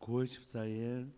9월 14일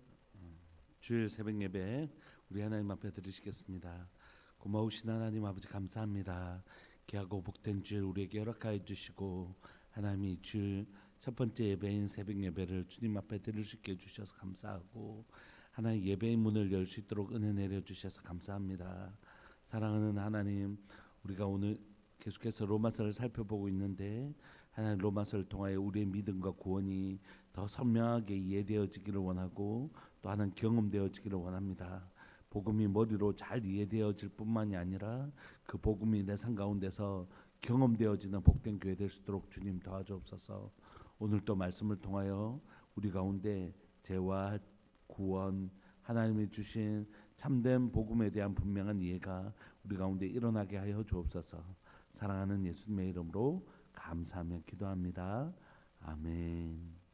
주일 새벽 예배 우리 하나님 앞에 드리시겠습니다. 고마우신 하나님 아버지 감사합니다. 귀하고 복된 주일 우리에게 허락하여 주시고 하나님이 주일 첫 번째 예배인 새벽 예배를 주님 앞에 드릴 수 있게 해주셔서 감사하고 하나님 예배의 문을 열 수 있도록 은혜 내려주셔서 감사합니다. 사랑하는 하나님, 우리가 오늘 계속해서 로마서를 살펴보고 있는데 하나님 로마서를 통하여 우리의 믿음과 구원이 더 선명하게 이해되어지기를 원하고 또 하나님 경험되어지기를 원합니다. 복음이 머리로 잘 이해되어질 뿐만이 아니라 그 복음이 내 삶 가운데서 경험되어지는 복된 교회 될 수 있도록 주님 도와주옵소서. 오늘 또 말씀을 통하여 우리 가운데 죄와 구원, 하나님이 주신 참된 복음에 대한 분명한 이해가 우리 가운데 일어나게 하여 주옵소서. 사랑하는 예수님의 이름으로 감사하며 기도합니다. 아멘.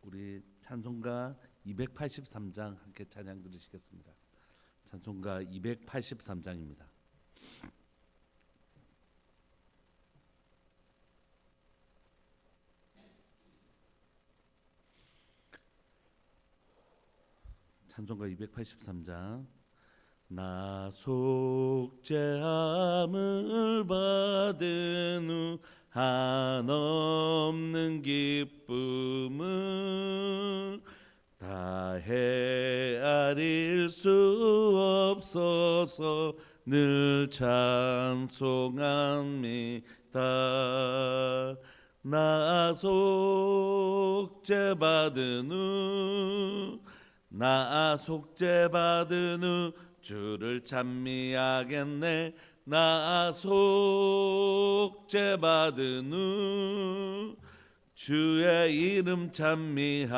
우리 찬송가 283장 함께 찬양 들으시겠습니다. 찬송가 283장입니다. 찬송가 283장. 나 속죄함을 받은 후 한없는 기쁨을 다 헤아릴 수 없어서 늘 찬송합니다. 나 속죄받은 후 나 속죄받은 후 주를 찬미하겠네. 나 속죄받은 후 주의 이름 찬미하겠네.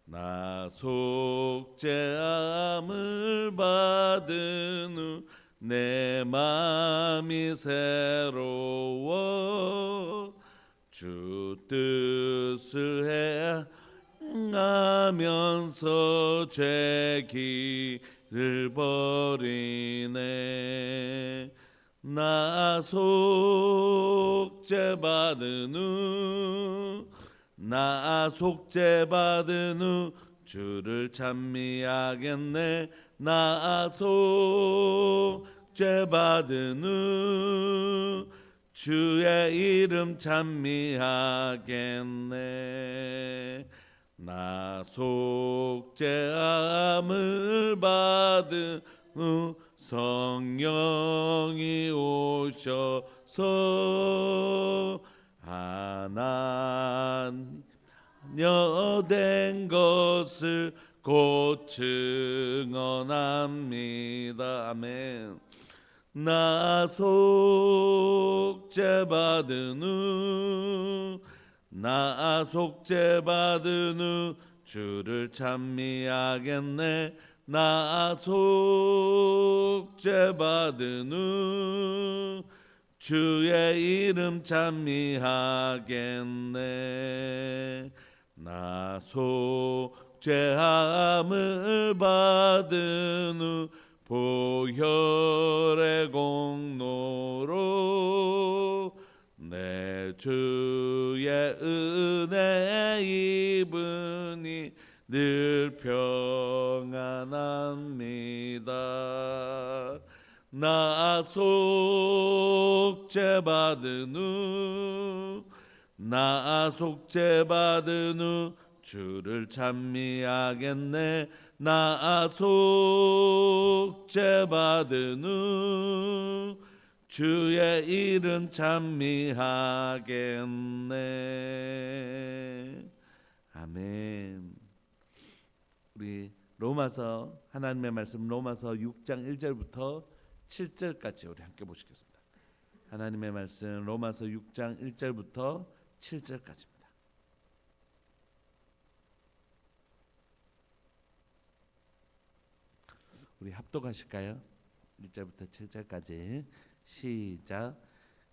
나 속죄함을 받은 후 내 마음이 새로워 주 뜻을 행하면서 죄 길을 버리네. 나 속죄받은 후 나 속죄받은 후 주를 찬미하겠네. 나 속죄받은 후 주의 이름 찬미하겠네. 나 속죄함을 받은 후 성령이 오셔서 하나님 된 것을 곧 증언합니다. 아멘. 나 속죄받은 후 나 속죄받은 후 주를 찬미하겠네. 나 속죄받은 후 주의 이름 찬미하겠네. 나 속죄함을 받은 후 보혈의 공로로 내 주의 은혜 입으니 늘 평안합니다. 나 속죄받은 후 나 속죄받은 후 주를 찬미하겠네. 나 속죄받은 후 주의 이름 찬미하겠네. 아멘. 우리 로마서 하나님의 말씀 로마서 6장 1절부터 7절까지 우리 함께 보시겠습니다. 하나님의 말씀 로마서 6장 1절부터 7절까지입니다. 우리 합독하실까요? 1절부터 7절까지 시작.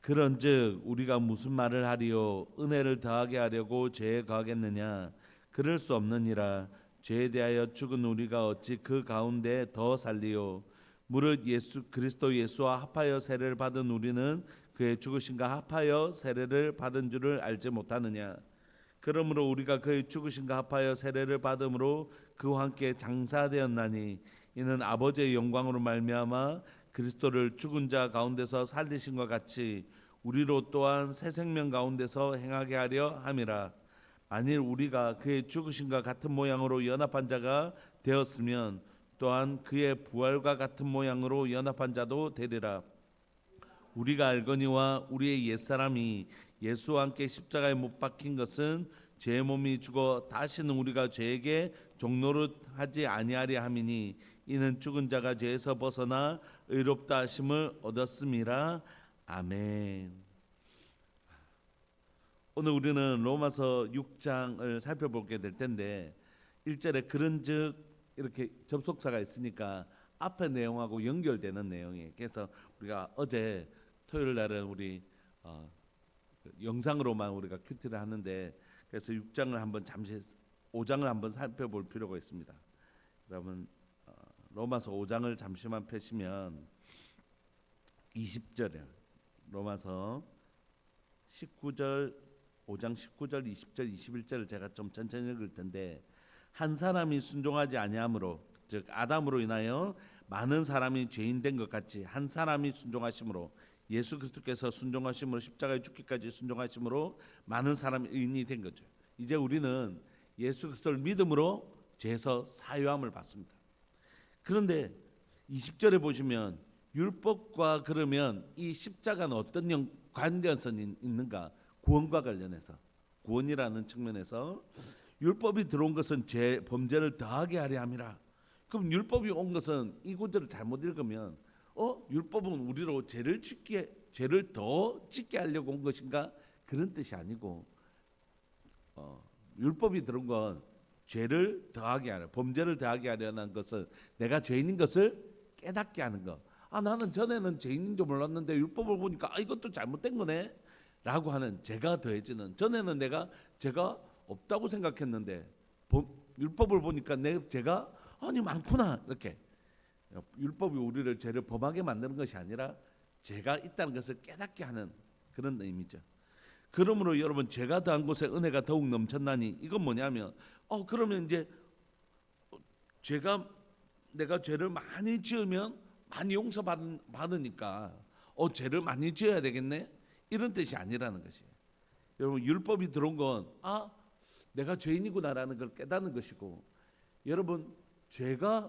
그런즉 우리가 무슨 말을 하리요? 은혜를 더하게 하려고 죄에 거하겠느냐? 그럴 수 없느니라. 죄에 대하여 죽은 우리가 어찌 그 가운데 더 살리요? 무릇 예수 그리스도 예수와 합하여 세례를 받은 우리는 그의 죽으심과 합하여 세례를 받은 줄을 알지 못하느냐. 그러므로 우리가 그의 죽으심과 합하여 세례를 받음으로 그와 함께 장사되었나니 이는 아버지의 영광으로 말미암아 그리스도를 죽은 자 가운데서 살리신과 같이 우리로 또한 새 생명 가운데서 행하게 하려 함이라. 만일 우리가 그의 죽으심과 같은 모양으로 연합한 자가 되었으면 또한 그의 부활과 같은 모양으로 연합한 자도 되리라. 우리가 알거니와 우리의 옛사람이 예수와 함께 십자가에 못 박힌 것은 죄의 몸이 죽어 다시는 우리가 죄에게 종노릇하지 아니하려 함이니 이는 죽은 자가 죄에서 벗어나 의롭다 하심을 얻었음이라. 아멘. 오늘 우리는 로마서 6장을 살펴보게 될 텐데 1절에 그런즉 이렇게 접속사가 있으니까 앞의 내용하고 연결되는 내용이에요. 그래서 우리가 어제 토요일 날은 우리 영상으로만 우리가 큐티를 하는데 그래서 6장을 한번 잠시 5장을 한번 살펴볼 필요가 있습니다. 여러분 로마서 5장을 잠시만 펴시면 20절에 로마서 19절 5장 19절 20절 21절을 제가 좀 천천히 읽을 텐데 한 사람이 순종하지 아니함으로 즉 아담으로 인하여 많은 사람이 죄인 된 것 같이 한 사람이 순종하심으로 예수 그리스도께서 순종하심으로 십자가에 죽기까지 순종하심으로 많은 사람이 의인이 된 거죠. 이제 우리는 예수 그리스도를 믿음으로 죄에서 사유함을 받습니다. 그런데 20절에 보시면 율법과 그러면 이 십자가는 어떤 관련성이 있는가? 구원과 관련해서 구원이라는 측면에서 율법이 들어온 것은 범죄를 더하게 하려 함이라. 그럼 율법이 온 것은 이 구절을 잘못 읽으면 율법은 우리로 죄를 더 짓게 하려고 온 것인가? 그런 뜻이 아니고 율법이 들어온 건 죄를 더하게 하려, 범죄를 더하게 하려는 것은 내가 죄인인 것을 깨닫게 하는 것. 나는 전에는 죄인인 줄 몰랐는데 율법을 보니까 이것도 잘못된 거네 라고 하는 죄가 더해지는. 전에는 내가 죄가 없다고 생각했는데 율법을 보니까 내 죄가 많구나. 이렇게 율법이 우리를 죄를 범하게 만드는 것이 아니라 죄가 있다는 것을 깨닫게 하는 그런 의미죠. 그러므로 여러분 죄가 더한 곳에 은혜가 더욱 넘쳤나니 이건 뭐냐면 그러면 이제 내가 죄를 많이 지으면 많이 용서받으니까 죄를 많이 지어야 되겠네 이런 뜻이 아니라는 것이에요. 여러분 율법이 들어온 건 내가 죄인이구나라는 걸 깨닫는 것이고 여러분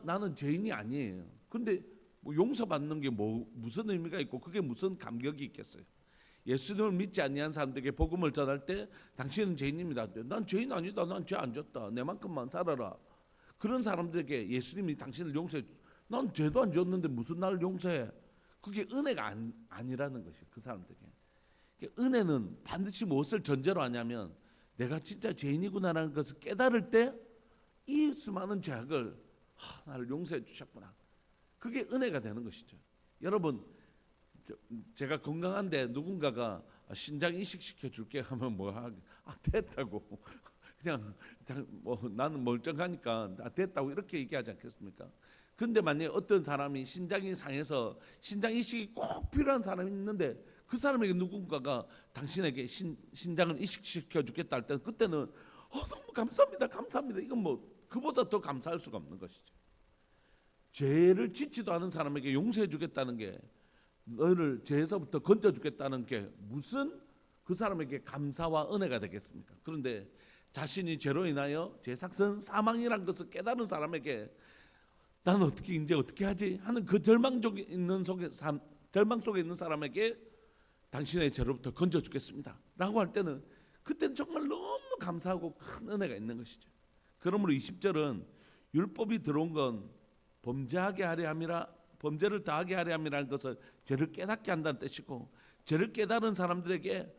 나는 죄인이 아니에요. 근데 용서받는 게 무슨 의미가 있고 그게 무슨 감격이 있겠어요. 예수님을 믿지 아니한 사람들에게 복음을 전할 때 당신은 죄인입니다. 난 죄인 아니다. 난 죄 안 졌다. 내만큼만 살아라. 그런 사람들에게 예수님이 당신을 용서해. 난 죄도 안 졌는데 무슨 나를 용서해. 그게 은혜가 아니라는 것이에요. 그 사람들에게. 은혜는 반드시 무엇을 전제로 하냐면 내가 진짜 죄인이구나라는 것을 깨달을 때 이 수많은 죄악을 나를 용서해 주셨구나. 그게 은혜가 되는 것이죠. 여러분 제가 건강한데 누군가가 신장 이식시켜 줄게 하면 됐다고 그냥 나는 멀쩡하니까 됐다고 이렇게 얘기하지 않겠습니까? 근데 만약에 어떤 사람이 신장이 상해서 신장 이식이 꼭 필요한 사람이 있는데 그 사람에게 누군가가 당신에게 신장을 이식시켜 주겠다 할 때 그때는 너무 감사합니다. 이건 그보다 더 감사할 수가 없는 것이죠. 죄를 짓지도 않은 사람에게 용서해 주겠다는 게 너를 죄에서부터 건져 주겠다는 게 무슨 그 사람에게 감사와 은혜가 되겠습니까? 그런데 자신이 죄로 인하여 죄 삭은 사망이란 것을 깨달은 사람에게 나는 어떻게 하지 하는 그 절망 속에 있는 사람에게 당신의 죄로부터 건져 주겠습니다 라고 할 때는 그때는 정말 너무 감사하고 큰 은혜가 있는 것이죠. 그러므로 20절은 율법이 들어온 건 범죄하게 하려 함이라, 범죄를 다하게 하려 함이라는 것을 죄를 깨닫게 한다는 뜻이고, 죄를 깨달은 사람들에게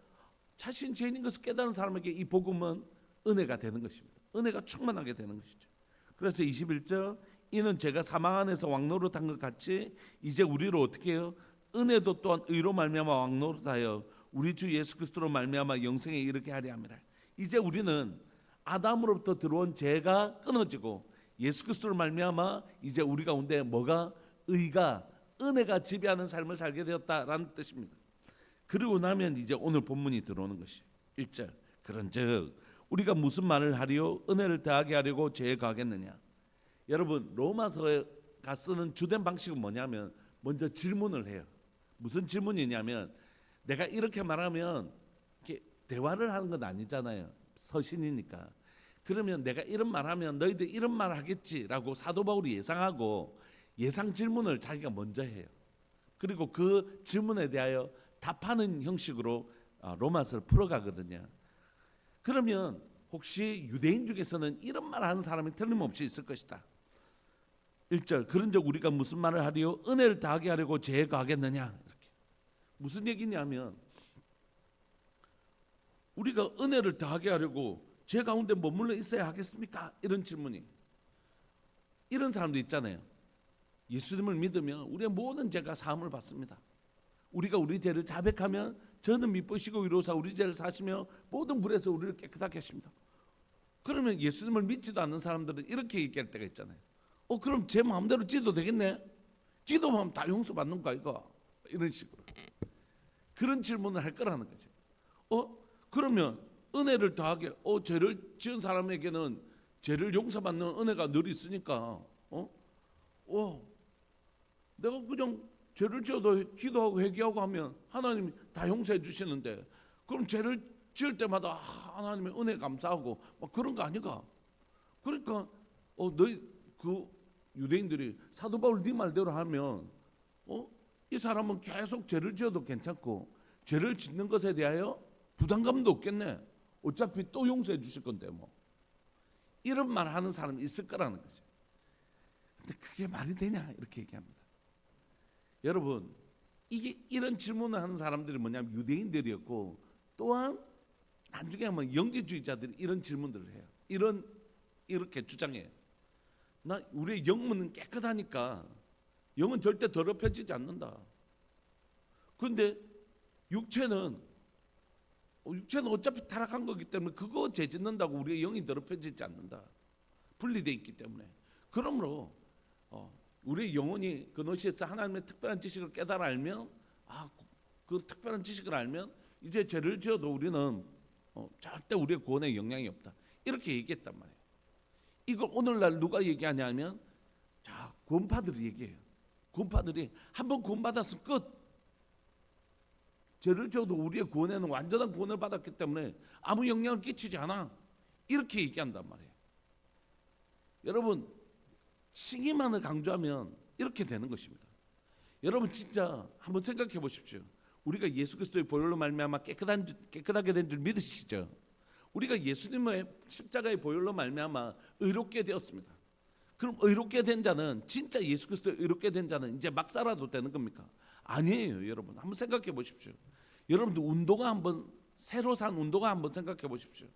자신 죄인인 것을 깨달은 사람에게 이 복음은 은혜가 되는 것입니다. 은혜가 충만하게 되는 것이죠. 그래서 21절 이는 죄가 사망 안에서 왕노릇한 것 같이 이제 우리로 어떻게 해요? 은혜도 또한 의로 말미암아 왕노릇하여 우리 주 예수 그리스도로 말미암아 영생에 이르게 하려 함이라. 이제 우리는 아담으로부터 들어온 죄가 끊어지고 예수 그리스도로 말미암아 이제 우리 가운데 의가 은혜가 지배하는 삶을 살게 되었다라는 뜻입니다. 그리고 나면 이제 오늘 본문이 들어오는 것이 1절. 그런즉 우리가 무슨 말을 하리요? 은혜를 더하게 하려고 죄에 가겠느냐? 여러분, 로마서가 쓰는 주된 방식은 뭐냐면 먼저 질문을 해요. 무슨 질문이냐면 내가 이렇게 말하면 이렇게 대화를 하는 건 아니잖아요. 서신이니까. 그러면 내가 이런 말하면 너희들 이런 말 하겠지라고 사도 바울이 예상하고 예상 질문을 자기가 먼저 해요. 그리고 그 질문에 대하여 답하는 형식으로 로마서를 풀어가거든요. 그러면 혹시 유대인 중에서는 이런 말 하는 사람이 틀림없이 있을 것이다. 1절. 그런즉 우리가 무슨 말을 하리요? 은혜를 다하게 하려고 죄에 가겠느냐? 이렇게. 무슨 얘기냐면 우리가 은혜를 다하게 하려고 죄 가운데 머물러 있어야 하겠습니까? 이런 질문이. 이런 사람도 있잖아요. 예수님을 믿으면 우리의 모든 죄가 사함을 받습니다. 우리가 우리 죄를 자백하면 저는 미쁘시고 위로사 우리 죄를 사시며 모든 불에서 우리를 깨끗하게 하십니다. 그러면 예수님을 믿지도 않는 사람들은 이렇게 얘기할 때가 있잖아요. 그럼 제 마음대로 지도 되겠네. 기도하면 다 용서받는 거 이거. 이런 식으로. 그런 질문을 할 거라는 거죠. 그러면 은혜를 더하게 죄를 지은 사람에게는 죄를 용서받는 은혜가 늘 있으니까 내가 그냥 죄를 지어도 기도하고 회개하고 하면 하나님이 다 용서해 주시는데 그럼 죄를 지을 때마다 하나님의 은혜 감사하고 막 그런 거 아닌가? 그러니까 너희 그 유대인들이 사도 바울 네 말대로 하면 이 사람은 계속 죄를 지어도 괜찮고 죄를 짓는 것에 대하여 부담감도 없겠네. 어차피 또 용서해 주실 건데 뭐 이런 말 하는 사람이 있을 거라는 거죠. 근데 그게 말이 되냐 이렇게 얘기합니다. 여러분 이런 질문을 하는 사람들이 뭐냐면 유대인들이었고 또한 나중에 하면 영지주의자들이 이런 질문들을 해요. 이렇게 주장해요. 우리의 영문은 깨끗하니까 영은 절대 더럽혀지지 않는다. 그런데 육체는 어차피 타락한 거기 때문에 그거 죄 짓는다고 우리의 영이 더럽혀지지 않는다. 분리되어 있기 때문에. 그러므로 우리의 영혼이 그노시에서 하나님의 특별한 지식을 깨달아 알면 그 특별한 지식을 알면 이제 죄를 지어도 우리는 절대 우리의 구원에 영향이 없다. 이렇게 얘기했단 말이에요. 이걸 오늘날 누가 얘기하냐면 구원파들이 얘기해요. 구원파들이 한번 구원받았으면 끝. 죄를 지어도 우리의 구원에는 완전한 구원을 받았기 때문에 아무 영향을 끼치지 않아. 이렇게 얘기한단 말이에요. 여러분 칭의만을 강조하면 이렇게 되는 것입니다. 여러분 진짜 한번 생각해 보십시오. 우리가 예수 그리스도의 보혈로 말미암아 깨끗하게 된 줄 믿으시죠? 우리가 예수님의 십자가의 보혈로 말미암아 의롭게 되었습니다. 그럼 의롭게 된 자는 진짜 예수 그리스도의 의롭게 된 자는 이제 막 살아도 되는 겁니까? 아니에요. 여러분 한번 생각해 보십시오. 여러분들 운동화 한번 새로 산 운동화 한번 생각해 보십시오.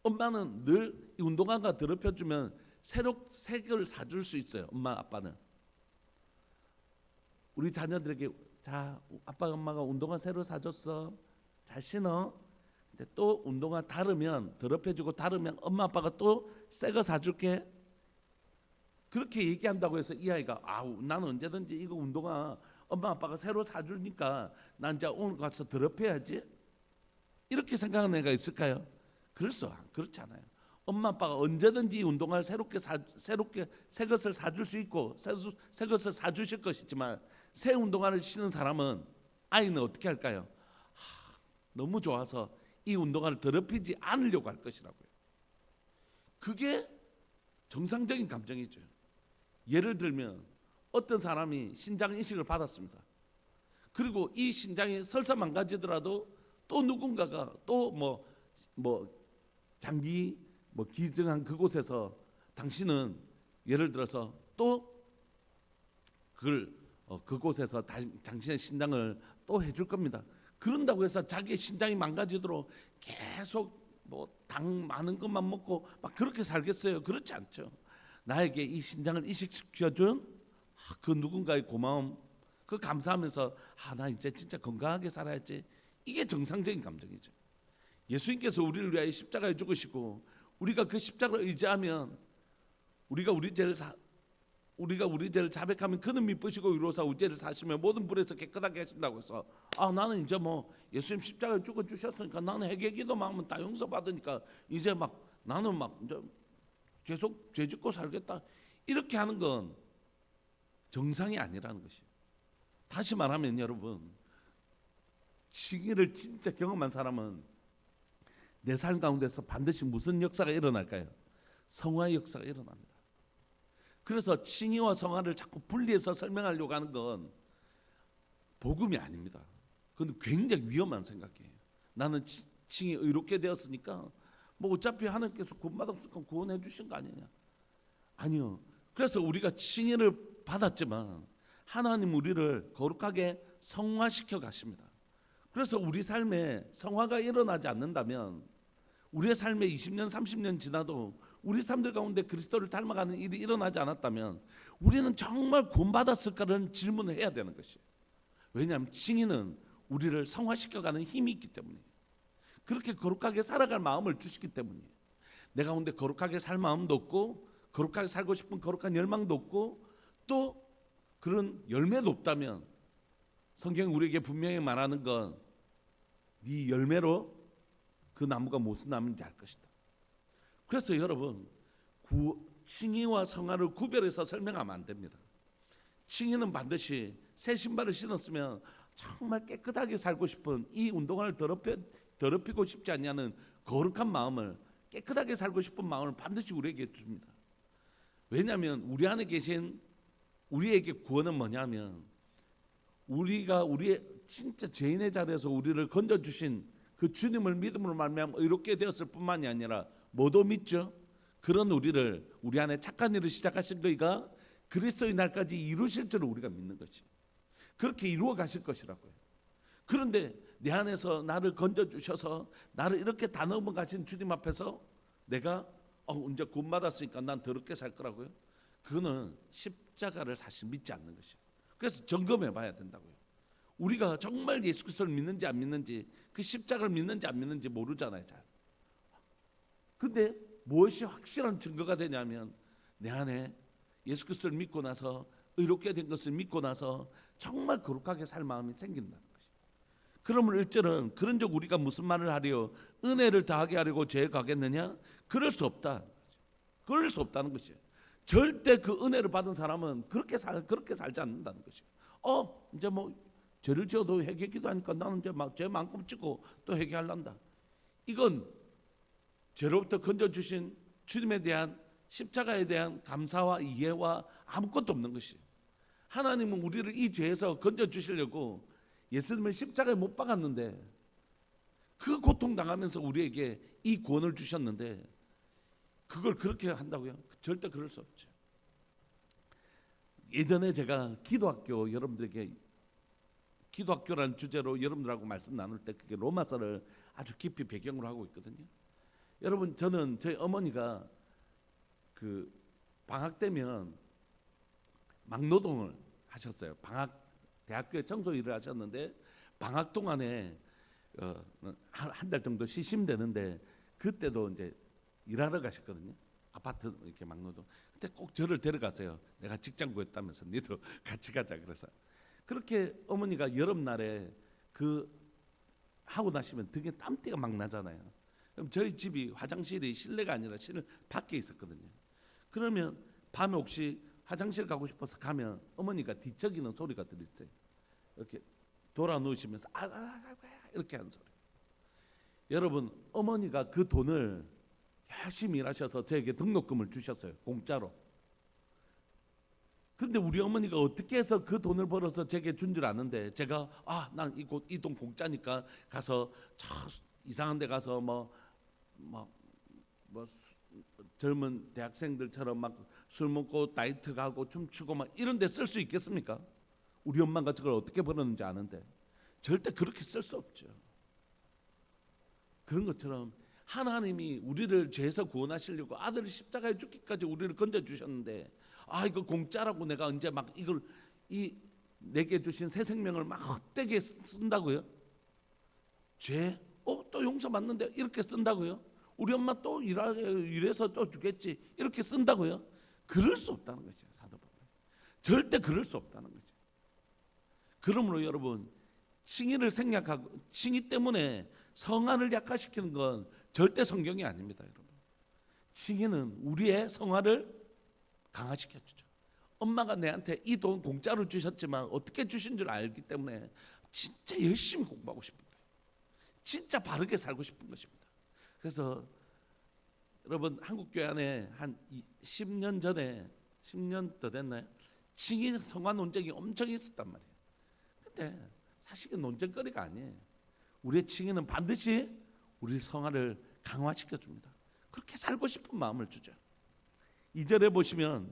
엄마는 늘 이 운동화가 더럽혀주면 새로 새 걸 사줄 수 있어요. 엄마 아빠는 우리 자녀들에게 아빠 엄마가 운동화 새로 사줬어. 잘 신어. 근데 또 운동화 다르면 더럽혀지고 다르면 엄마 아빠가 또 새 거 사줄게. 그렇게 얘기한다고 해서 이 아이가 나는 언제든지 이거 운동화 엄마 아빠가 새로 사주니까 난 이제 오늘 가서 더럽혀야지. 이렇게 생각하는 애가 있을까요? 그렇지 않아요. 엄마 아빠가 언제든지 운동화를 새롭게 새 것을 사줄 수 있고 새 것을 사주실 것이지만 새 운동화를 신은 사람은 아이는 어떻게 할까요? 너무 좋아서 이 운동화를 더럽히지 않으려고 할 것이라고요. 그게 정상적인 감정이죠. 예를 들면 어떤 사람이 신장 이식을 받았습니다. 그리고 이 신장이 설사 망가지더라도 또 누군가가 또 장기 기증한 그곳에서 당신은 예를 들어서 또 그곳에서 당신의 신장을 또 해줄 겁니다. 그런다고 해서 자기의 신장이 망가지도록 계속 당 많은 것만 먹고 막 그렇게 살겠어요? 그렇지 않죠. 나에게 이 신장을 이식시켜준 그 누군가의 고마움, 그 감사하면서 나 이제 진짜 건강하게 살아야지. 이게 정상적인 감정이죠. 예수님께서 우리를 위하여 십자가에 죽으시고 우리가 그 십자가를 의지하면 우리가 우리 죄를 우리가 우리 죄를 자백하면 그는 미쁘시고 위로사 우리 죄를 사시며 모든 불에서 깨끗하게 하신다고 해서 나는 이제 뭐 예수님 십자가에 죽어 주셨으니까 나는 회개기도만 하면 다 용서받으니까 이제 막 나는 막 이제 계속 죄 짓고 살겠다, 이렇게 하는 건 정상이 아니라는 것이에요. 다시 말하면 여러분, 칭의를 진짜 경험한 사람은 내 삶 가운데서 반드시 무슨 역사가 일어날까요? 성화의 역사가 일어납니다. 그래서 칭의와 성화를 자꾸 분리해서 설명하려고 하는 건 복음이 아닙니다. 그건 굉장히 위험한 생각이에요. 나는 칭의 의롭게 되었으니까 뭐 어차피 하나님께서 구원받았으니까 구원해 주신 거 아니냐. 아니요. 그래서 우리가 칭의를 받았지만 하나님 우리를 거룩하게 성화시켜 가십니다. 그래서 우리 삶에 성화가 일어나지 않는다면, 우리의 삶에 20년 30년 지나도 우리 삶들 가운데 그리스도를 닮아가는 일이 일어나지 않았다면 우리는 정말 구원받았을까라는 질문을 해야 되는 것이에요. 왜냐하면 칭의는 우리를 성화시켜가는 힘이 있기 때문이에요. 그렇게 거룩하게 살아갈 마음을 주시기 때문이에요. 내 가운데 거룩하게 살 마음도 없고 거룩하게 살고 싶은 거룩한 열망도 없고 또 그런 열매도 없다면 성경이 우리에게 분명히 말하는 건 네 열매로 그 나무가 무슨 나무인지 알 것이다. 그래서 여러분, 칭의와 성화를 구별해서 설명하면 안 됩니다. 칭의는 반드시 새 신발을 신었으면 정말 깨끗하게 살고 싶은, 이 운동화를 더럽히고 싶지 않냐는 거룩한 마음을, 깨끗하게 살고 싶은 마음을 반드시 우리에게 줍니다. 왜냐하면 우리 안에 계신 우리에게 구원은 뭐냐면, 우리가 우리의 진짜 죄인의 자리에서 우리를 건져주신 그 주님을 믿음으로 말미암아 의롭게 되었을 뿐만이 아니라 뭐도 믿죠. 그런 우리를, 우리 안에 착한 일을 시작하신 그이가 그리스도의 날까지 이루실 줄을 우리가 믿는 것이, 그렇게 이루어 가실 것이라고요. 그런데 내 안에서 나를 건져주셔서 나를 이렇게 다 넘어 가신 주님 앞에서 내가 이제 구원받았으니까 난 더럽게 살 거라고요? 그거는 십자가를 사실 믿지 않는 것이에요. 그래서 점검해 봐야 된다고요. 우리가 정말 예수 그리스도를 믿는지 안 믿는지, 그 십자가를 믿는지 안 믿는지 모르잖아요, 잘. 근데 무엇이 확실한 증거가 되냐면, 내 안에 예수 그리스도를 믿고 나서, 의롭게 된 것을 믿고 나서 정말 거룩하게 살 마음이 생긴다는 것이에요. 그러면 1절은 그런즉 우리가 무슨 말을 하리요? 은혜를 더하게 하려고 죄에 가겠느냐? 그럴 수 없다. 그럴 수 없다는 것이에요. 절대 그 은혜를 받은 사람은 그렇게 살지 않는다는 것이에요. 이제 뭐 죄를 지어도 회개 기도하니까 나는 이제 막 죄 만큼 짓고 또 회개할란다. 이건 죄로부터 건져주신 주님에 대한, 십자가에 대한 감사와 이해와 아무것도 없는 것이에요. 하나님은 우리를 이 죄에서 건져주시려고 예수님을 십자가에 못 박았는데, 그 고통당하면서 우리에게 이 구원을 주셨는데 그걸 그렇게 한다고요? 절대 그럴 수 없죠. 예전에 제가 기도학교, 여러분들에게 기도학교라는 주제로 여러분들하고 말씀 나눌 때 그게 로마서를 아주 깊이 배경으로 하고 있거든요. 여러분, 저는 저희 어머니가 그 방학 때면 막노동을 하셨어요. 대학교에 청소 일을 하셨는데 방학 동안에 한 달 정도 쉬시면 되는데, 그때도 이제 일하러 가셨거든요. 아파트 이렇게 막노동. 그때 꼭 저를 데려가세요. 내가 직장 구했다면서 니도 같이 가자. 그래서 그렇게 어머니가 여름날에 그 하고 나시면 등에 땀띠가 막 나잖아요. 그럼 저희 집이 화장실이 실내가 아니라 실내 밖에 있었거든요. 그러면 밤에 혹시 화장실 가고 싶어서 가면 어머니가 뒤척이는 소리가 들렸어요. 이렇게 돌아 누우시면서 이렇게 하는 소리. 여러분, 어머니가 그 돈을 열심히 일하셔서 저에게 등록금을 주셨어요. 공짜로. 그런데 우리 어머니가 어떻게 해서 그 돈을 벌어서 제게 준 줄 아는데, 제가 난 이 돈 공짜니까 가서 저 이상한 데 가서 뭐 젊은 대학생들처럼 막 술 먹고 나이트 가고 춤추고 막 이런 데 쓸 수 있겠습니까? 우리 엄마가 저걸 어떻게 벌었는지 아는데 절대 그렇게 쓸 수 없죠. 그런 것처럼 하나님이 우리를 죄에서 구원하시려고 아들을 십자가에 죽기까지 우리를 건져주셨는데, 이거 공짜라고 내가 이제 막 이걸 내게 주신 새 생명을 막 헛되게 쓴다고요? 죄? 또 용서받는데 이렇게 쓴다고요? 우리 엄마 또 이래서 또 주겠지 이렇게 쓴다고요? 그럴 수 없다는 거죠. 사도 바울. 절대 그럴 수 없다는 거죠. 그러므로 여러분, 칭의를 생략하고 칭의 때문에 성화를 약화시키는 건 절대 성경이 아닙니다. 여러분, 칭의는 우리의 성화를 강화시켜 주죠. 엄마가 내한테 이 돈 공짜로 주셨지만 어떻게 주신 줄 알기 때문에 진짜 열심히 공부하고 싶은 거예요. 진짜 바르게 살고 싶은 것입니다. 그래서 여러분, 한국교회 안에 한 10년 전에, 10년 더 됐나요? 칭의 성화 논쟁이 엄청 있었단 말이에요. 근데 사실 논쟁거리가 아니에요. 우리의 칭의는 반드시 우리 성화를 강화시켜 줍니다. 그렇게 살고 싶은 마음을 주죠. 2절에 보시면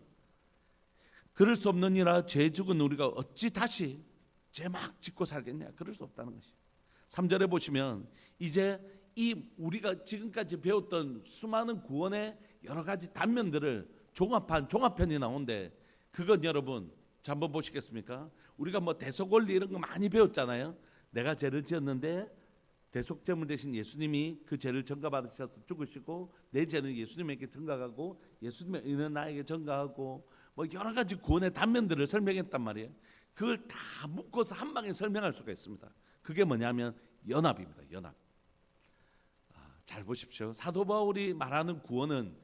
그럴 수 없느니라 죄 죽은 우리가 어찌 다시 죄 막 짓고 살겠냐. 그럴 수 없다는 것이에요. 3절에 보시면 이제 이 우리가 지금까지 배웠던 수많은 구원의 여러 가지 단면들을 종합한 종합편이 나오는데, 그건 여러분 자 한번 보시겠습니까? 우리가 뭐 대속원리 이런 거 많이 배웠잖아요. 내가 죄를 지었는데 대속제물 대신 예수님이 그 죄를 전가받으셔서 죽으시고 내 죄는 예수님에게 전가하고 예수님의 의는 나에게 전가하고 뭐 여러 가지 구원의 단면들을 설명했단 말이에요. 그걸 다 묶어서 한 방에 설명할 수가 있습니다. 그게 뭐냐면 연합입니다. 연합. 잘 보십시오. 사도 바울이 말하는 구원은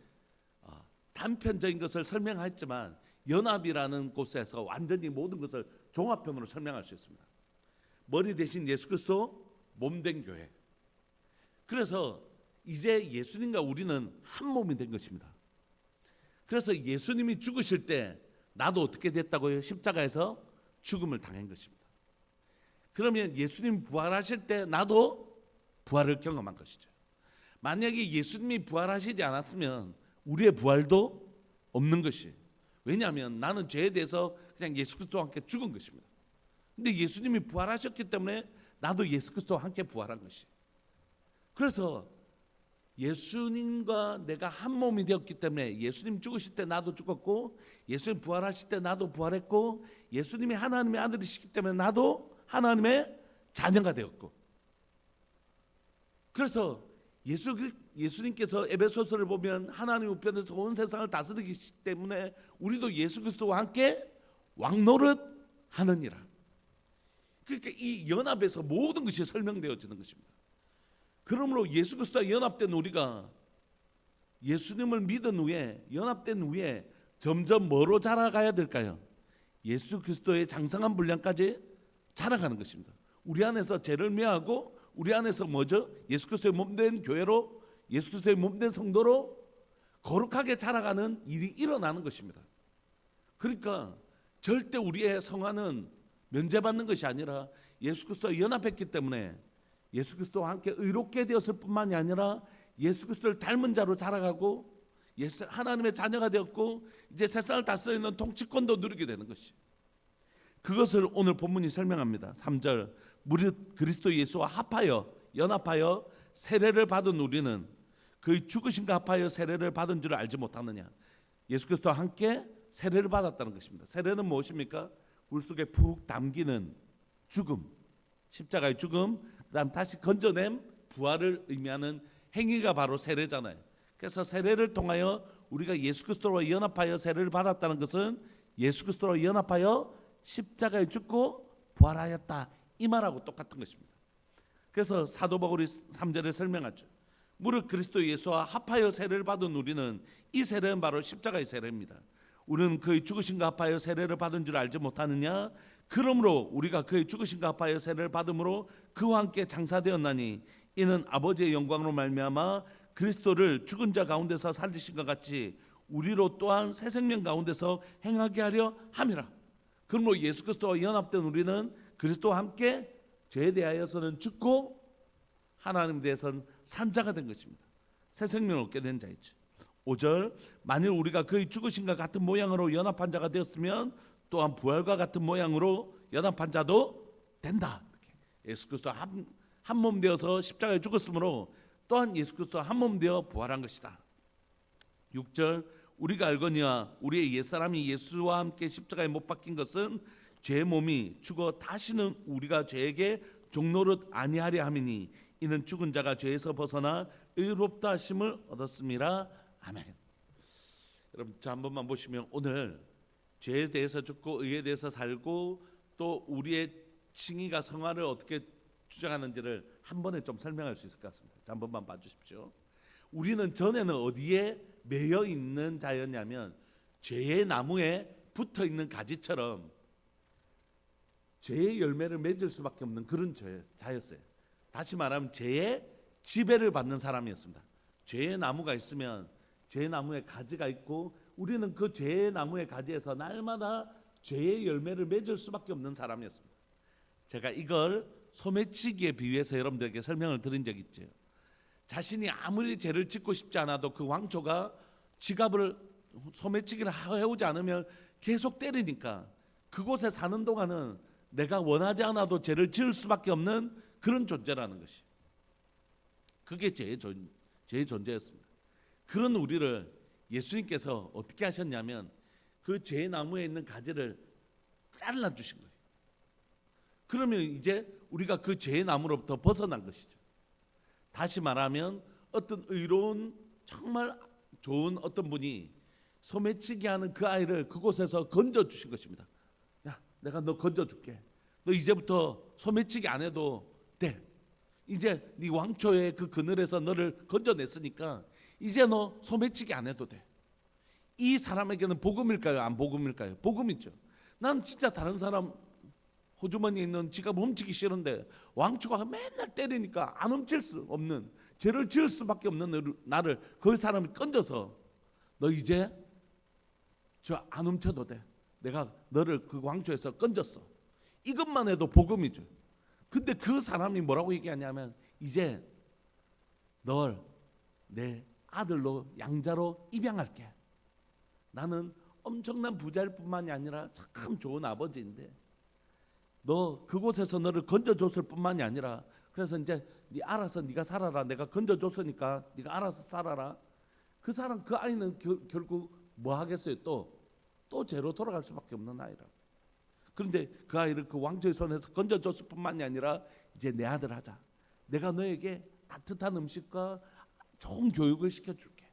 단편적인 것을 설명했지만 연합이라는 곳에서 완전히 모든 것을 종합편으로 설명할 수 있습니다. 머리 대신 예수 그리스도 몸된 교회. 그래서 이제 예수님과 우리는 한 몸이 된 것입니다. 그래서 예수님이 죽으실 때 나도 어떻게 됐다고요? 십자가에서 죽음을 당한 것입니다. 그러면 예수님 부활하실 때 나도 부활을 경험한 것이죠. 만약에 예수님이 부활하시지 않았으면 우리의 부활도 없는 것이에요. 왜냐하면 나는 죄에 대해서 그냥 예수 그리스도와 함께 죽은 것입니다. 근데 예수님이 부활하셨기 때문에 나도 예수 그리스도와 함께 부활한 것이에요. 그래서 예수님과 내가 한 몸이 되었기 때문에 예수님 죽으실 때 나도 죽었고 예수님 부활하실 때 나도 부활했고 예수님이 하나님의 아들이시기 때문에 나도 하나님의 자녀가 되었고, 그래서 예수님께서 에베소서를 보면 하나님 우편에서 온 세상을 다스리기 때문에 우리도 예수 그리스도와 함께 왕노릇 하느니라. 그러니까 이 연합에서 모든 것이 설명되어지는 것입니다. 그러므로 예수 그리스도와 연합된 우리가 예수님을 믿은 후에 연합된 후에 점점 뭐로 자라가야 될까요? 예수 그리스도의 장성한 분량까지 자라가는 것입니다. 우리 안에서 죄를 멸하고 우리 안에서 뭐죠? 예수 그리스도의 몸된 교회로, 예수 그리스도의 몸된 성도로 거룩하게 자라가는 일이 일어나는 것입니다. 그러니까 절대 우리의 성화는 면제받는 것이 아니라 예수 그리스도와 연합했기 때문에 예수 그리스도와 함께 의롭게 되었을 뿐만이 아니라 예수 그리스도를 닮은 자로 자라가고 하나님의 자녀가 되었고 이제 세상을 다스리는 통치권도 누리게 되는 것이, 그것을 오늘 본문이 설명합니다. 3절, 무릇 그리스도 예수와 합하여 연합하여 세례를 받은 우리는 그의 죽으심과 합하여 세례를 받은 줄 알지 못하느냐. 예수 그리스도와 함께 세례를 받았다는 것입니다. 세례는 무엇입니까? 물속에 푹 담기는 죽음, 십자가의 죽음, 그다음 다시 건져냄 부활을 의미하는 행위가 바로 세례잖아요. 그래서 세례를 통하여 우리가 예수 그리스도와 연합하여 세례를 받았다는 것은 예수 그리스도와 연합하여 십자가에 죽고 부활하였다, 이 말하고 똑같은 것입니다. 그래서 사도 바울이 3절에 설명하죠. 무릇 그리스도 예수와 합하여 세례를 받은 우리는, 이 세례는 바로 십자가의 세례입니다. 우리는 그의 죽으심과 합하여 세례를 받은 줄 알지 못하느냐. 그러므로 우리가 그의 죽으심과 합하여 세례를 받음으로 그와 함께 장사되었나니 이는 아버지의 영광으로 말미암아 그리스도를 죽은 자 가운데서 살리신 것 같이 우리로 또한 새 생명 가운데서 행하게 하려 함이라. 그러므로 예수 그리스도와 연합된 우리는 그리스도와 함께 죄에 대하여서는 죽고 하나님에 대해서는 산 자가 된 것입니다. 새 생명을 얻게 된 자이죠. 5절, 만일 우리가 그의 죽으심과 같은 모양으로 연합한 자가 되었으면 또한 부활과 같은 모양으로 연합한 자도 된다. 이렇게. 예수 그리스도와 한 몸 되어서 십자가에 죽었으므로 또한 예수 그리스도와 한 몸 되어 부활한 것이다. 6절, 우리가 알거니와 우리의 옛사람이 예수와 함께 십자가에 못 박힌 것은 죄의 몸이 죽어 다시는 우리가 죄에게 종노릇 아니하려 함이니 이는 죽은 자가 죄에서 벗어나 의롭다 하심을 얻었음이라. 아멘. 여러분, 자 한 번만 보시면 오늘 죄에 대해서 죽고 의에 대해서 살고 또 우리의 칭의가 성화를 어떻게 주장하는지를 한 번에 좀 설명할 수 있을 것 같습니다. 자, 한 번만 봐주십시오. 우리는 전에는 어디에 매여 있는 자였냐면 죄의 나무에 붙어 있는 가지처럼 죄의 열매를 맺을 수밖에 없는 그런 자였어요. 다시 말하면 죄의 지배를 받는 사람이었습니다. 죄의 나무가 있으면 죄의 나무에 가지가 있고 우리는 그 죄의 나무의 가지에서 날마다 죄의 열매를 맺을 수밖에 없는 사람이었습니다. 제가 이걸 소매치기에 비유해서 여러분들에게 설명을 드린 적이 있죠. 자신이 아무리 죄를 짓고 싶지 않아도 그 왕초가 지갑을 소매치기를 해오지 않으면 계속 때리니까 그곳에 사는 동안은 내가 원하지 않아도 죄를 지을 수밖에 없는 그런 존재라는 것이, 그게 죄의 존재였습니다. 그런 우리를 예수님께서 어떻게 하셨냐면 그 죄의 나무에 있는 가지를 잘라주신 거예요. 그러면 이제 우리가 그 죄의 나무로부터 벗어난 것이죠. 다시 말하면 어떤 의로운 정말 좋은 어떤 분이 소매치기 하는 그 아이를 그곳에서 건져주신 것입니다. 야, 내가 너 건져줄게. 너 이제부터 소매치기 안 해도 돼. 이제 네 왕초의 그 그늘에서 너를 건져냈으니까 이제 너 소매치기 안 해도 돼. 이 사람에게는 복음일까요? 안 복음일까요? 복음이죠. 난 진짜 다른 사람 호주머니에 있는 지갑 훔치기 싫은데 왕초가 맨날 때리니까 안 훔칠 수 없는, 죄를 지을 수밖에 없는 나를 그 사람이 건져서 너 이제 저 안 훔쳐도 돼. 내가 너를 그 왕초에서 건졌어. 이것만 해도 복음이죠. 근데 그 사람이 뭐라고 얘기하냐면 이제 널 내 아들로 양자로 입양할게. 나는 엄청난 부자일 뿐만이 아니라 참 좋은 아버지인데 너 그곳에서 너를 건져줬을 뿐만이 아니라 그래서 이제 네 알아서 네가 살아라. 내가 건져줬으니까 네가 알아서 살아라. 그 사람 그 아이는 결국 뭐 하겠어요? 또 죄로 돌아갈 수밖에 없는 아이라. 그런데 그 아이를 그 왕초의 손에서 건져줬을 뿐만이 아니라 이제 내 아들 하자. 내가 너에게 따뜻한 음식과 좋은 교육을 시켜줄게.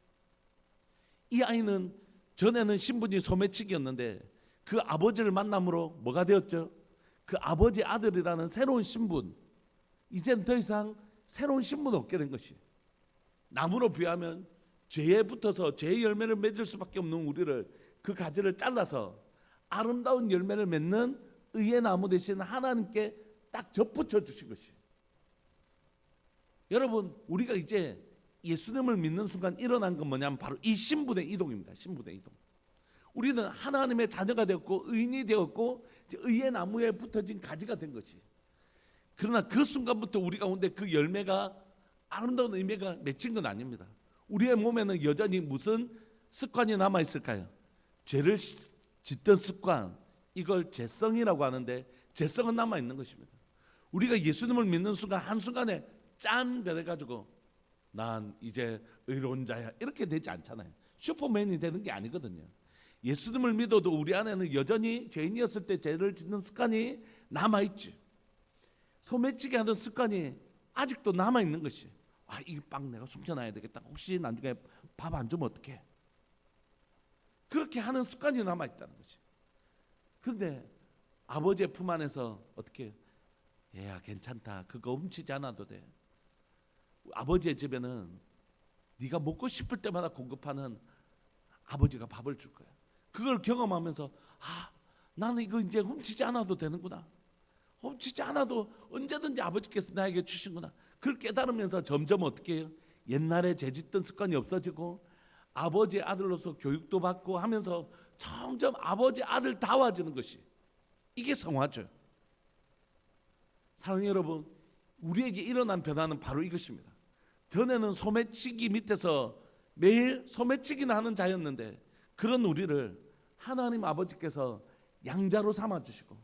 이 아이는 전에는 신분이 소매치기였는데 그 아버지를 만남으로 뭐가 되었죠? 그 아버지 아들이라는 새로운 신분, 이제는 더 이상 새로운 신분을 얻게 된 것이, 나무로 비하면 죄에 붙어서 죄의 열매를 맺을 수밖에 없는 우리를 그 가지를 잘라서 아름다운 열매를 맺는 의의 나무 대신 하나님께 딱 접붙여 주신 것이. 여러분, 우리가 이제 예수님을 믿는 순간 일어난 건 뭐냐면 바로 이 신분의 이동입니다. 신분의 이동. 우리는 하나님의 자녀가 되었고 의인이 되었고 의의 나무에 붙어진 가지가 된 것이. 그러나 그 순간부터 우리 가운데 그 열매가 아름다운 의미가 맺힌 건 아닙니다. 우리의 몸에는 여전히 무슨 습관이 남아 있을까요? 죄를 짓던 습관, 이걸 죄성이라고 하는데 죄성은 남아 있는 것입니다. 우리가 예수님을 믿는 순간 한순간에 짠 변해가지고 난 이제 의로운 자야 이렇게 되지 않잖아요. 슈퍼맨이 되는 게 아니거든요. 예수님을 믿어도 우리 안에는 여전히 죄인이었을 때 죄를 짓는 습관이 남아있지. 소매치기 하는 습관이 아직도 남아있는 것이. 아, 이 빵 내가 숨겨놔야 되겠다. 혹시 나중에 밥 안 주면 어떡해. 그렇게 하는 습관이 남아있다는 것이. 그런데 아버지의 품 안에서 어떻게, 얘야 괜찮다. 그거 훔치지 않아도 돼. 아버지의 집에는 네가 먹고 싶을 때마다 공급하는 아버지가 밥을 줄 거야. 그걸 경험하면서 아, 나는 이거 이제 훔치지 않아도 되는구나. 훔치지 않아도 언제든지 아버지께서 나에게 주신구나. 그걸 깨달으면서 점점 어떻게 해요? 옛날에 죄짓던 습관이 없어지고 아버지의 아들로서 교육도 받고 하면서 점점 아버지 아들다워지는 것이, 이게 성화죠. 사랑하는 여러분, 우리에게 일어난 변화는 바로 이것입니다. 전에는 소매치기 밑에서 매일 소매치기나 하는 자였는데 그런 우리를 하나님 아버지께서 양자로 삼아주시고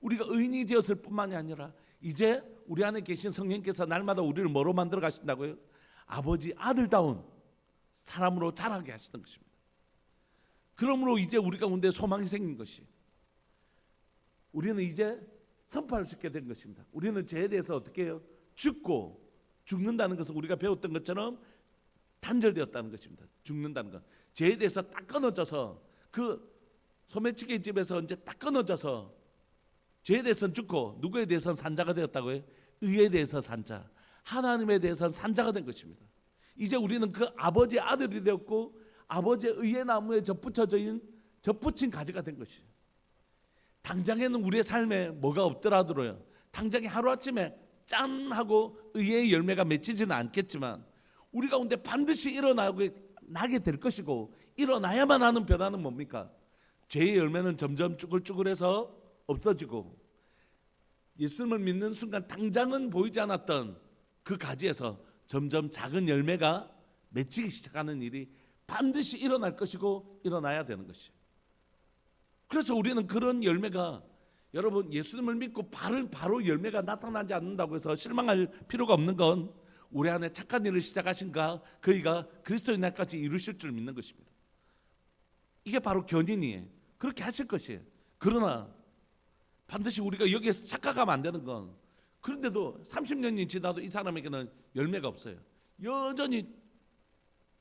우리가 의인이 되었을 뿐만이 아니라 이제 우리 안에 계신 성령께서 날마다 우리를 뭐로 만들어 가신다고요? 아버지 아들다운 사람으로 자라게 하시는 것입니다. 그러므로 이제 우리 가운데 소망이 생긴 것이, 우리는 이제 선포할 수 있게 된 것입니다. 우리는 죄에 대해서 어떻게 해요? 죽고, 죽는다는 것은 우리가 배웠던 것처럼 단절되었다는 것입니다. 죽는다는 것, 죄에 대해서 딱 끊어져서 그 소매치기 집에서 이제 딱 끊어져서 죄에 대해서는 죽고 누구에 대해서는 산자가 되었다고요? 의에 대해서 산자, 하나님에 대해서는 산자가 된 것입니다. 이제 우리는 그 아버지의 아들이 되었고 아버지의 의의 나무에 접붙인 가지가 된 것이에요. 당장에는 우리의 삶에 뭐가 없더라도요, 당장에 하루아침에 짠 하고 의의 열매가 맺히지는 않겠지만 우리 가운데 반드시 일어나게 될 것이고, 일어나야만 하는 변화는 뭡니까? 죄의 열매는 점점 쭈글쭈글해서 없어지고, 예수님을 믿는 순간 당장은 보이지 않았던 그 가지에서 점점 작은 열매가 맺히기 시작하는 일이 반드시 일어날 것이고 일어나야 되는 것이에요. 그래서 우리는 그런 열매가, 여러분 예수님을 믿고 바로 열매가 나타나지 않는다고 해서 실망할 필요가 없는 건 우리 안에 착한 일을 시작하신가 그이가 그리스도의 날까지 이루실 줄 믿는 것입니다. 이게 바로 견인이에요. 그렇게 하실 것이에요. 그러나 반드시 우리가 여기에서 착각하면 안 되는 건, 그런데도 30년이 지나도 이 사람에게는 열매가 없어요. 여전히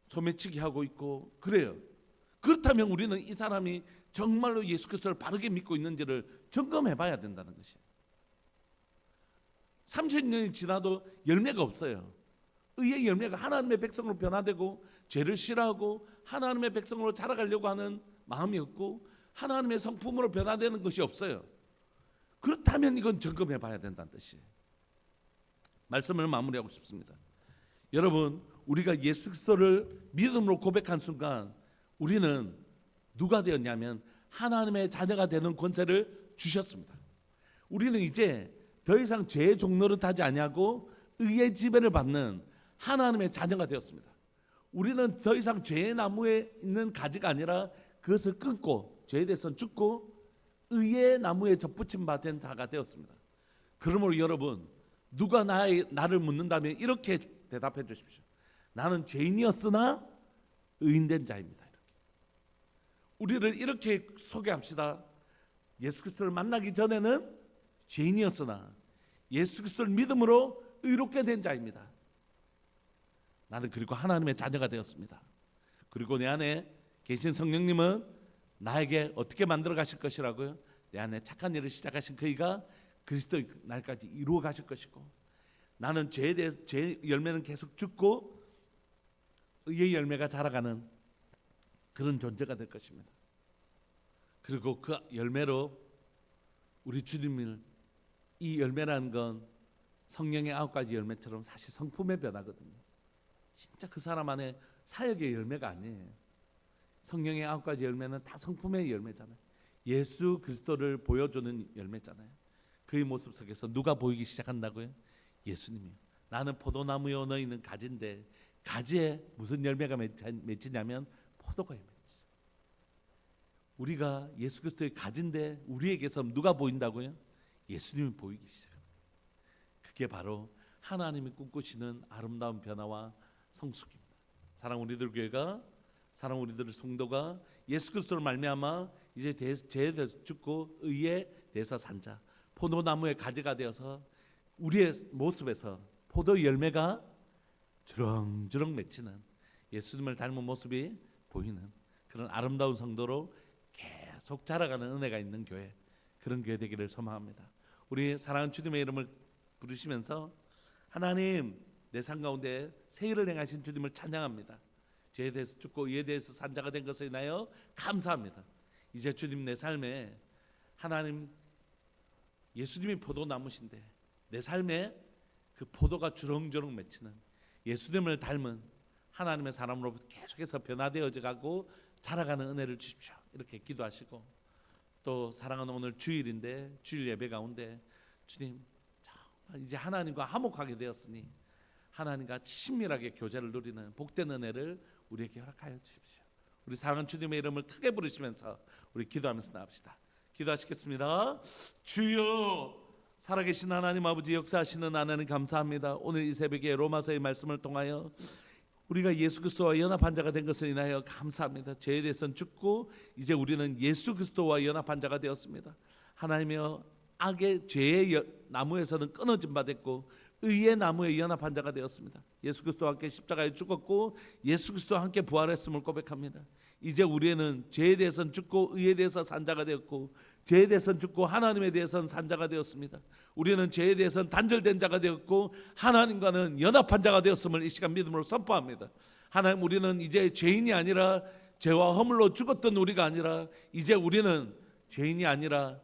소매치기 하고 있고 그래요. 그렇다면 우리는 이 사람이 정말로 예수 그리스도를 바르게 믿고 있는지를 점검해 봐야 된다는 것이에요. 30년이 지나도 열매가 없어요. 의의 열매가 하나님의 백성으로 변화되고 죄를 싫어하고 하나님의 백성으로 자라가려고 하는 마음이 없고 하나님의 성품으로 변화되는 것이 없어요. 그렇다면 이건 점검해 봐야 된다는 뜻이에요. 말씀을 마무리하고 싶습니다. 여러분, 우리가 예수 그리스도를 믿음으로 고백한 순간 우리는 누가 되었냐면 하나님의 자녀가 되는 권세를 주셨습니다. 우리는 이제 더 이상 죄의 종노릇하지 아니하고 의의 지배를 받는 하나님의 자녀가 되었습니다. 우리는 더 이상 죄의 나무에 있는 가지가 아니라 그것을 끊고 죄에 대해서는 죽고 의의 나무에 접붙임 받은 자가 되었습니다. 그러므로 여러분, 누가 나를 묻는다면 이렇게 대답해 주십시오. 나는 죄인이었으나 의인된 자입니다. 우리를 이렇게 소개합시다. 예수 그리스도를 만나기 전에는 죄인이었으나 예수 그리스도를 믿음으로 의롭게 된 자입니다. 나는 그리고 하나님의 자녀가 되었습니다. 그리고 내 안에 계신 성령님은 나에게 어떻게 만들어 가실 것이라고요? 내 안에 착한 일을 시작하신 그이가 그리스도의 날까지 이루어 가실 것이고, 나는 죄에 대해 죄 열매는 계속 죽고 의의 열매가 자라가는 그런 존재가 될 것입니다. 그리고 그 열매로 우리 주님을, 이 열매라는 건 성령의 9가지 열매처럼 사실 성품의 변화거든요. 진짜 그 사람 안에 사역의 열매가 아니에요. 성령의 9가지 열매는 다 성품의 열매잖아요. 예수 그리스도를 보여주는 열매잖아요. 그의 모습 속에서 누가 보이기 시작한다고요? 예수님이요. 나는 포도나무요 너희는 가지인데, 가지에 무슨 열매가 맺히냐면 포도가 맺지. 우리가 예수 그리스도의 가지인데 우리에게서 누가 보인다고요? 예수님이 보이기 시작합니다. 그게 바로 하나님이 꿈꾸시는 아름다운 변화와 성숙입니다. 사랑 우리들 교회가, 사랑 우리들 성도가 예수 그리스도를 말미암아 이제 죄에 대해서 죽고 의에 대해서 산 자, 포도나무의 가지가 되어서 우리의 모습에서 포도 열매가 주렁주렁 맺히는, 예수님을 닮은 모습이 보이는 그런 아름다운 성도로 계속 자라가는 은혜가 있는 교회, 그런 교회 되기를 소망합니다. 우리 사랑하는 주님의 이름을 부르시면서 하나님, 내 삶 가운데 새 일을 행하신 주님을 찬양합니다. 죄에 대해서 죽고 의에 대해서 산 자가 된 것을 인하여 감사합니다. 이제 주님, 내 삶에 하나님 예수님이 포도나무신데 내 삶에 그 포도가 주렁주렁 맺히는 예수님을 닮은 하나님의 사람으로부터 계속해서 변화되어져 가고 자라가는 은혜를 주십시오. 이렇게 기도하시고, 또 사랑하는 오늘 주일인데 주일 예배 가운데 주님, 이제 하나님과 화목하게 되었으니 하나님과 친밀하게 교제를 누리는 복된 은혜를 우리에게 허락하여 주십시오. 우리 사랑하는 주님의 이름을 크게 부르시면서 우리 기도하면서 나갑시다. 기도하시겠습니다. 주여, 살아계신 하나님 아버지, 역사하시는 하나님 감사합니다. 오늘 이 새벽에 로마서의 말씀을 통하여 우리가 예수 그리스도와 연합한 자가 된 것을 인하여 감사합니다. 죄에 대해서는 죽고 이제 우리는 예수 그리스도와 연합한 자가 되었습니다. 하나님이여, 악의 죄의 나무에서는 끊어진 바 됐고 의의 나무에 연합한 자가 되었습니다. 예수 그리스도와 함께 십자가에 죽었고 예수 그리스도와 함께 부활했음을 고백합니다. 이제 우리는 죄에 대해서는 죽고 의에 대해서 산자가 되었고 죄에 대해서는 죽고 하나님에 대해서는 산자가 되었습니다. 우리는 죄에 대해서는 단절된 자가 되었고 하나님과는 연합한 자가 되었음을 이 시간 믿음으로 선포합니다. 하나님, 우리는 이제 죄인이 아니라 죄와 허물로 죽었던 우리가 아니라 이제 우리는 죄인이 아니라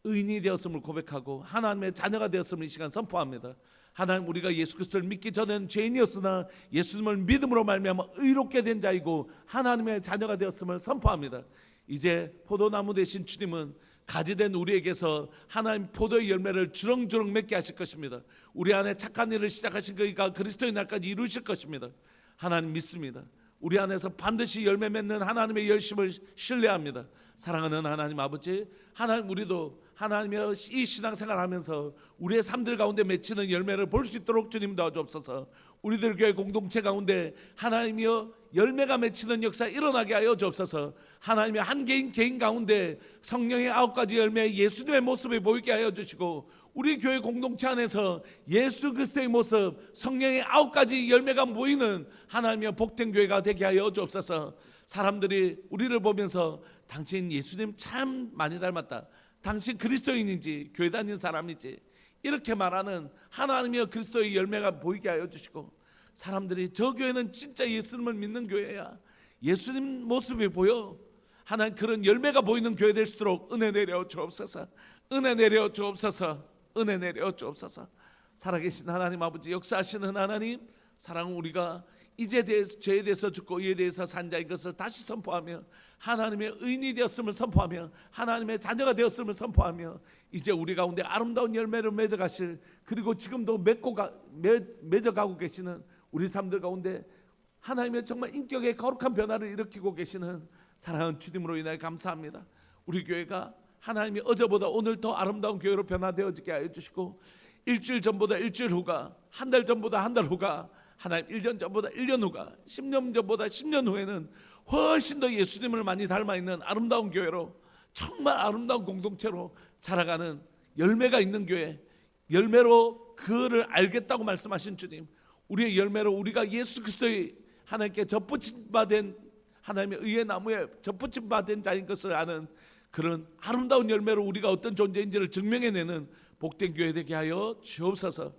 의인이 되었음을 고백하고 하나님의 자녀가 되었음을 이 시간 선포합니다. 하나님, 우리가 예수 그리스도를 믿기 전에는 죄인이었으나 예수님을 믿음으로 말미암아 의롭게 된 자이고 하나님의 자녀가 되었음을 선포합니다. 이제 포도나무 되신 주님은 가지된 우리에게서 하나님 포도의 열매를 주렁주렁 맺게 하실 것입니다. 우리 안에 착한 일을 시작하신 그가 그리스도의 날까지 이루실 것입니다. 하나님 믿습니다. 우리 안에서 반드시 열매 맺는 하나님의 열심을 신뢰합니다. 사랑하는 하나님 아버지, 하나님, 우리도 하나님의 이 신앙생활 하면서 우리의 삶들 가운데 맺히는 열매를 볼 수 있도록 주님 도와주옵소서. 우리들 교회 공동체 가운데 하나님이여 열매가 맺히는 역사 일어나게 하여 주옵소서. 하나님의 한 개인 가운데 성령의 9가지 열매 예수님의 모습을 보이게 하여 주시고 우리 교회 공동체 안에서 예수 그리스도의 모습 성령의 9가지 열매가 모이는 하나님의 복된 교회가 되게 하여 주옵소서. 사람들이 우리를 보면서 당신 예수님 참 많이 닮았다, 당신 그리스도인인지 교회 다니는 사람이지, 이렇게 말하는 하나님의 그리스도의 열매가 보이게 하여 주시고 사람들이 저 교회는 진짜 예수님을 믿는 교회야, 예수님 모습이 보여, 하나님 그런 열매가 보이는 교회 될 수 있도록 은혜 내려 주옵소서. 은혜 내려 주옵소서. 은혜 내려 주옵소서. 살아계신 하나님 아버지, 역사하시는 하나님, 사랑은 우리가 이제 죄에 대해서 죽고 의에 대해서 산 자인 것을 다시 선포하며 하나님의 의인이 되었음을 선포하며 하나님의 자녀가 되었음을 선포하며 이제 우리 가운데 아름다운 열매를 맺어가실, 그리고 지금도 맺어가고 계시는 우리 삶들 가운데 하나님의 정말 인격의 거룩한 변화를 일으키고 계시는 사랑하는 주님으로 인하여 감사합니다. 우리 교회가 하나님이 어제보다 오늘 더 아름다운 교회로 변화되어지게 하여 주시고 일주일 전보다 일주일 후가, 한 달 전보다 한 달 후가, 하나님 1년 전보다 1년 후가, 10년 전보다 10년 후에는 훨씬 더 예수님을 많이 닮아있는 아름다운 교회로, 정말 아름다운 공동체로 자라가는 열매가 있는 교회, 열매로 그를 알겠다고 말씀하신 주님, 우리의 열매로 우리가 예수 그리스도의 하나님께 접붙임 받은 하나님의 의의 나무에 접붙임 받은 자인 것을 아는 그런 아름다운 열매로 우리가 어떤 존재인지를 증명해내는 복된 교회 되게 하여 주옵소서.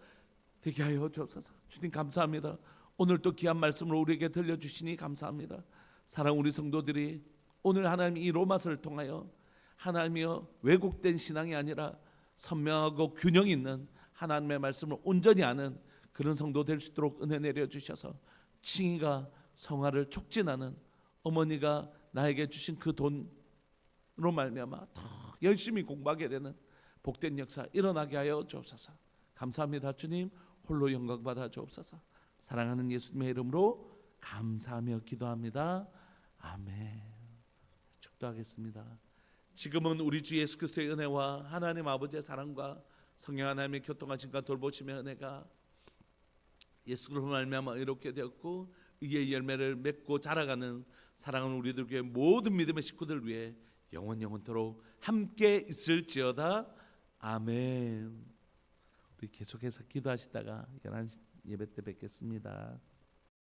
되게 하여 주옵소서. 주님 감사합니다. 오늘 또 귀한 말씀을 우리에게 들려주시니 감사합니다. 사랑 우리 성도들이 오늘 하나님 이 로마서를 통하여 하나님이여 왜곡된 신앙이 아니라 선명하고 균형 있는 하나님의 말씀을 온전히 아는 그런 성도 될 수 있도록 은혜 내려주셔서 칭의가 성화를 촉진하는, 어머니가 나에게 주신 그 돈으로 말미암아 더 열심히 공부하게 되는 복된 역사 일어나게 하여 주옵소서. 감사합니다. 주님 홀로 영광 받아 주옵소서. 사랑하는 예수님의 이름으로 감사하며 기도합니다. 아멘. 축도하겠습니다. 지금은 우리 주 예수 그리스도의 은혜와 하나님 아버지의 사랑과 성령 하나님의 교통하심과 돌보심의 은혜가 예수 그리스도로 말미암아 의롭게 되었고 의의 열매를 맺고 자라가는 사랑하는 우리들 교회 모든 믿음의 식구들 위해 영원토록 함께 있을지어다. 아멘. 우리 계속해서 기도하시다가 11시 예배 때 뵙겠습니다.